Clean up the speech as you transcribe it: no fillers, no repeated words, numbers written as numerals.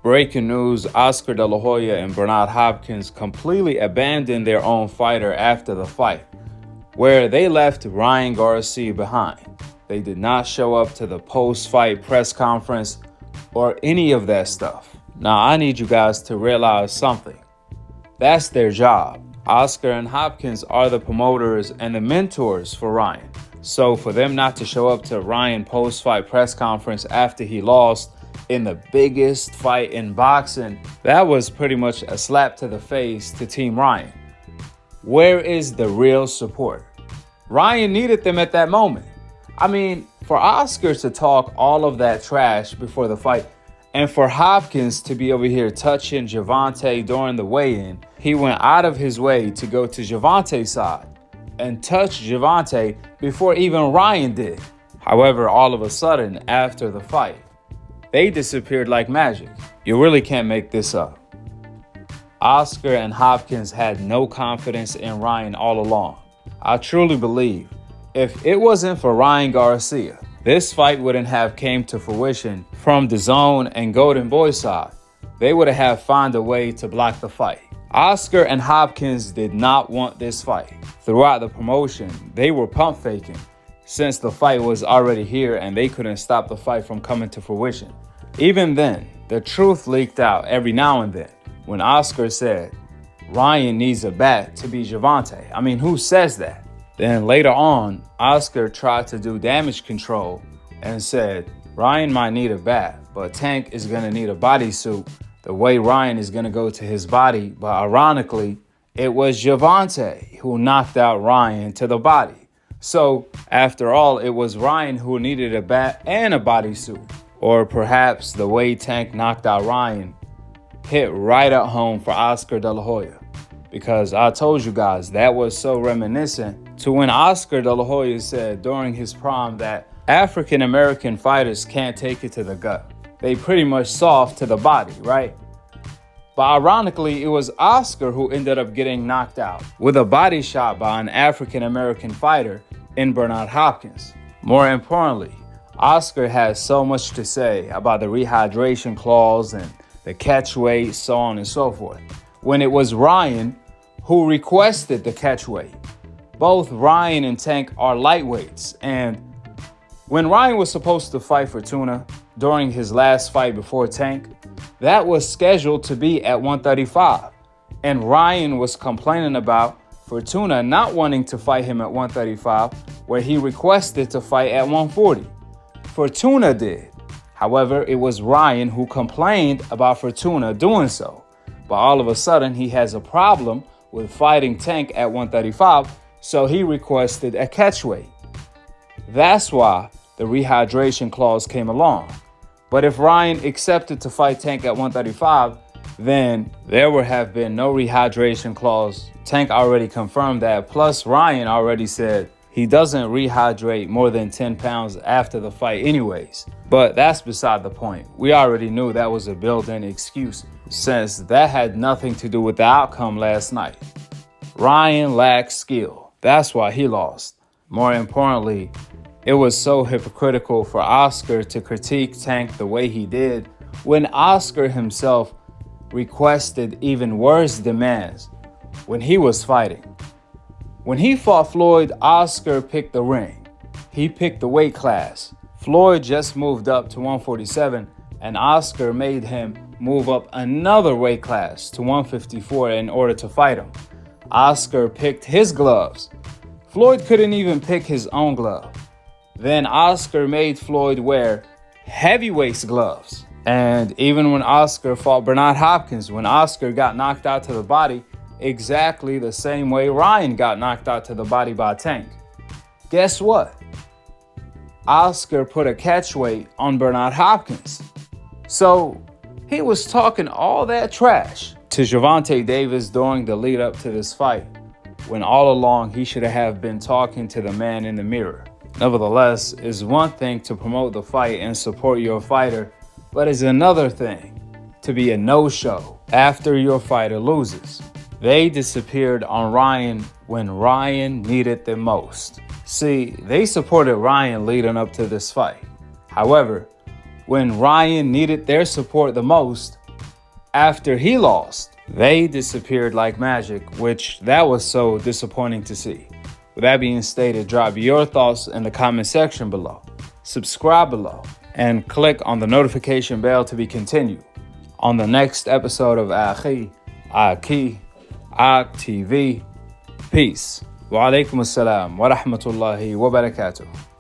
Breaking news, Oscar De La Hoya and Bernard Hopkins completely abandoned their own fighter after the fight, where they left Ryan Garcia behind. They did not show up to the post-fight press conference or any of that stuff. Now, I need you guys to realize something. That's their job. Oscar and Hopkins are the promoters and the mentors for Ryan. So for them not to show up to Ryan post-fight press conference after he lost in the biggest fight in boxing, that was pretty much a slap to the face to Team Ryan. Where is the real support? Ryan needed them at that moment. I mean, for Oscar to talk all of that trash before the fight, and for Hopkins to be over here touching Gervonta during the weigh-in, he went out of his way to go to Gervonta's side and touch Gervonta before even Ryan did. However, all of a sudden, after the fight, they disappeared like magic. You really can't make this up. Oscar and Hopkins had no confidence in Ryan all along. I truly believe if it wasn't for Ryan Garcia, this fight wouldn't have came to fruition from the Zone and Golden Boy side. They would have found a way to block the fight. Oscar and Hopkins did not want this fight. Throughout the promotion, they were pump faking since the fight was already here and they couldn't stop the fight from coming to fruition. Even then, the truth leaked out every now and then when Oscar said, Ryan needs a bat to beat Gervonta. I mean, who says that? Then later on, Oscar tried to do damage control and said, Ryan might need a bat, but Tank is going to need a bodysuit the way Ryan is going to go to his body. But ironically, it was Gervonta who knocked out Ryan to the body. So after all, it was Ryan who needed a bat and a bodysuit. Or perhaps the way Tank knocked out Ryan hit right at home for Oscar De La Hoya. Because I told you guys, that was so reminiscent to when Oscar De La Hoya said during his prime that African-American fighters can't take it to the gut. They pretty much soft to the body, right? But ironically, it was Oscar who ended up getting knocked out with a body shot by an African-American fighter in Bernard Hopkins. More importantly, Oscar has so much to say about the rehydration clause and the catch weight, so on and so forth, when it was Ryan who requested the catch weight. Both Ryan and Tank are lightweights, and when Ryan was supposed to fight Fortuna during his last fight before Tank, that was scheduled to be at 135, and Ryan was complaining about Fortuna not wanting to fight him at 135, where he requested to fight at 140. Fortuna did. However, it was Ryan who complained about Fortuna doing so. But all of a sudden, he has a problem with fighting Tank at 135, so he requested a catchweight. That's why the rehydration clause came along. But if Ryan accepted to fight Tank at 135, then there would have been no rehydration clause. Tank already confirmed that. Plus, Ryan already said he doesn't rehydrate more than 10 pounds after the fight anyways. But that's beside the point. We already knew that was a built-in excuse since that had nothing to do with the outcome last night. Ryan lacked skill. That's why he lost. More importantly, it was so hypocritical for Oscar to critique Tank the way he did when Oscar himself requested even worse demands when he was fighting. When he fought Floyd, Oscar picked the ring. He picked the weight class. Floyd just moved up to 147, and Oscar made him move up another weight class to 154 in order to fight him. Oscar picked his gloves. Floyd couldn't even pick his own glove. Then Oscar made Floyd wear heavyweights gloves. And even when Oscar fought Bernard Hopkins, when Oscar got knocked out to the body, exactly the same way Ryan got knocked out to the body by Tank. Guess what? Oscar put a catch weight on Bernard Hopkins. So he was talking all that trash to Gervonta Davis during the lead up to this fight, when all along he should have been talking to the man in the mirror. Nevertheless, it's one thing to promote the fight and support your fighter, but it's another thing to be a no-show after your fighter loses. They disappeared on Ryan when Ryan needed them most. See, they supported Ryan leading up to this fight. However, when Ryan needed their support the most, after he lost, they disappeared like magic, which that was so disappointing to see. With that being stated, drop your thoughts in the comment section below. Subscribe below and click on the notification bell to be continued on the next episode of Akhi, Akhi TV. Peace. Wa alaikum assalam wa rahmatullahi wa barakatuh.